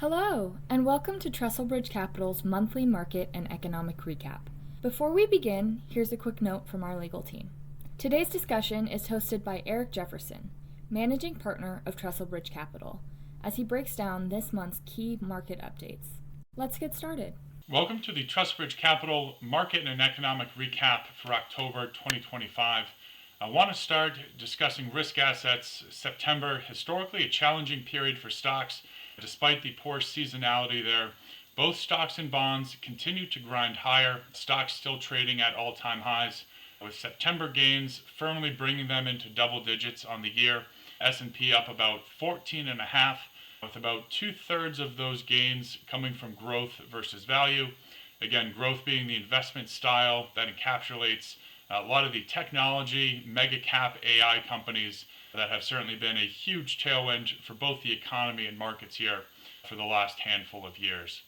Hello, and welcome to TrestleBridge Capital's monthly market and economic recap. Before we begin, here's a quick note from our legal team. Today's discussion is hosted by Eric Jefferson, managing partner of TrestleBridge Capital, as he breaks down this month's key market updates. Let's get started. Welcome to the TrestleBridge Capital Market and Economic Recap for October 2025. I want to start discussing risk assets. September, historically a challenging period for stocks, despite the poor seasonality there. Both stocks and bonds continue to grind higher, stocks still trading at all-time highs, with September gains firmly bringing them into double digits on the year. S&P up about 14.5%, with about two-thirds of those gains coming from growth versus value. Again, growth being the investment style that encapsulates a lot of the technology, mega cap AI companies that have certainly been a huge tailwind for both the economy and markets here for the last handful of years.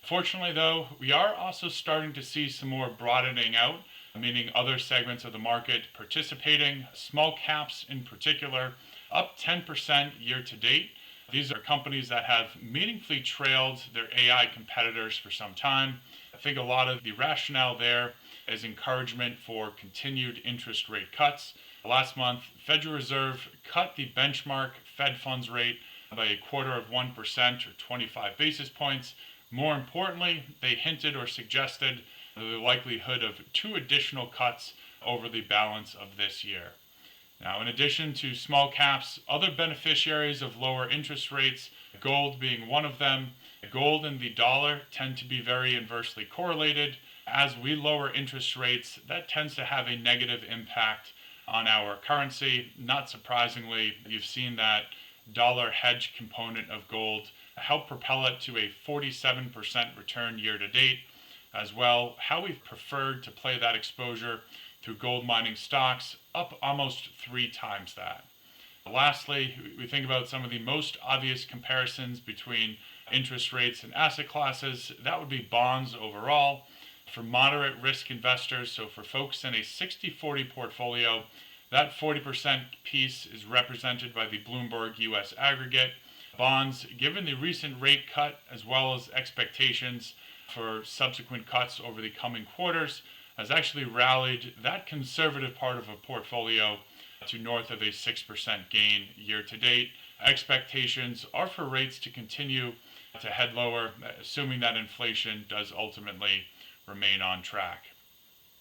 Fortunately, though, we are also starting to see some more broadening out, meaning other segments of the market participating, small caps in particular, up 10% year to date. These are companies that have meaningfully trailed their AI competitors for some time. I think a lot of the rationale there is encouragement for continued interest rate cuts. Last month, Federal Reserve cut the benchmark Fed funds rate by 0.25% or 25 basis points. More importantly, they hinted or suggested the likelihood of 2 additional cuts over the balance of this year. Now, in addition to small caps, other beneficiaries of lower interest rates, gold being one of them, gold and the dollar tend to be very inversely correlated. As we lower interest rates, that tends to have a negative impact on our currency. Not surprisingly, you've seen that dollar hedge component of gold help propel it to a 47% return year to date. As well, how we've preferred to play that exposure through gold mining stocks, up almost 3 times that. Lastly, we think about some of the most obvious comparisons between interest rates and asset classes. That would be bonds overall. For moderate risk investors, so for folks in a 60-40 portfolio, that 40% piece is represented by the Bloomberg US aggregate. Bonds, given the recent rate cut as well as expectations for subsequent cuts over the coming quarters, has actually rallied that conservative part of a portfolio to north of a 6% gain year to date. Expectations are for rates to continue to head lower, assuming that inflation does ultimately remain on track.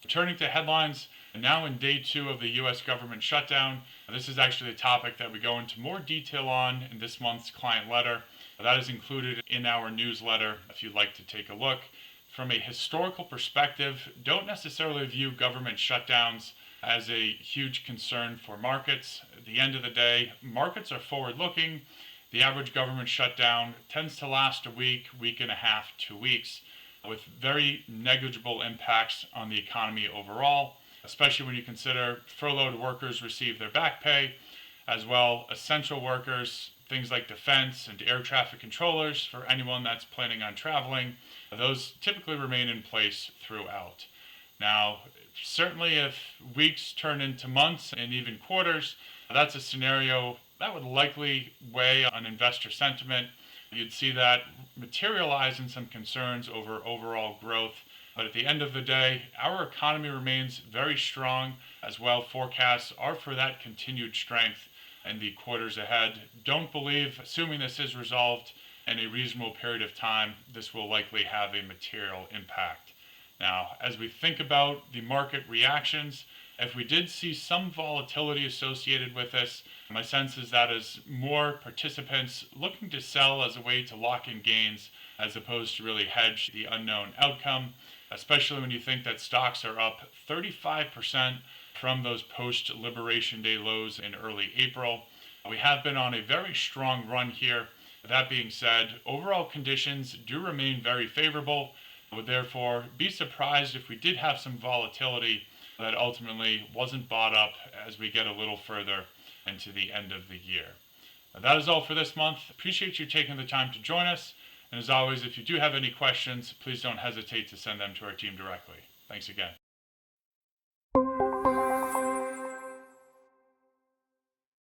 Turning to headlines, now in day 2 of the U.S. government shutdown, this is actually a topic that we go into more detail on in this month's client letter. That is included in our newsletter if you'd like to take a look. From a historical perspective, don't necessarily view government shutdowns as a huge concern for markets. At the end of the day, markets are forward-looking. The average government shutdown tends to last a week, week and a half, 2 weeks, with very negligible impacts on the economy overall, especially when you consider furloughed workers receive their back pay, as well essential workers, things like defense and air traffic controllers for anyone that's planning on traveling. Those typically remain in place throughout. Now, certainly if weeks turn into months and even quarters, that's a scenario that would likely weigh on investor sentiment. You'd see that materialize in some concerns over overall growth. But at the end of the day, our economy remains very strong as well. Forecasts are for that continued strength in the quarters ahead. Don't believe, assuming this is resolved in a reasonable period of time, this will likely have a material impact. Now, as we think about the market reactions, if we did see some volatility associated with this, my sense is that as more participants looking to sell as a way to lock in gains as opposed to really hedge the unknown outcome, especially when you think that stocks are up 35% from those post-Liberation Day lows in early April. We have been on a very strong run here. That being said, overall conditions do remain very favorable. I would therefore be surprised if we did have some volatility that ultimately wasn't bought up as we get a little further into the end of the year. That is all for this month. Appreciate you taking the time to join us. And as always, if you do have any questions, please don't hesitate to send them to our team directly. Thanks again.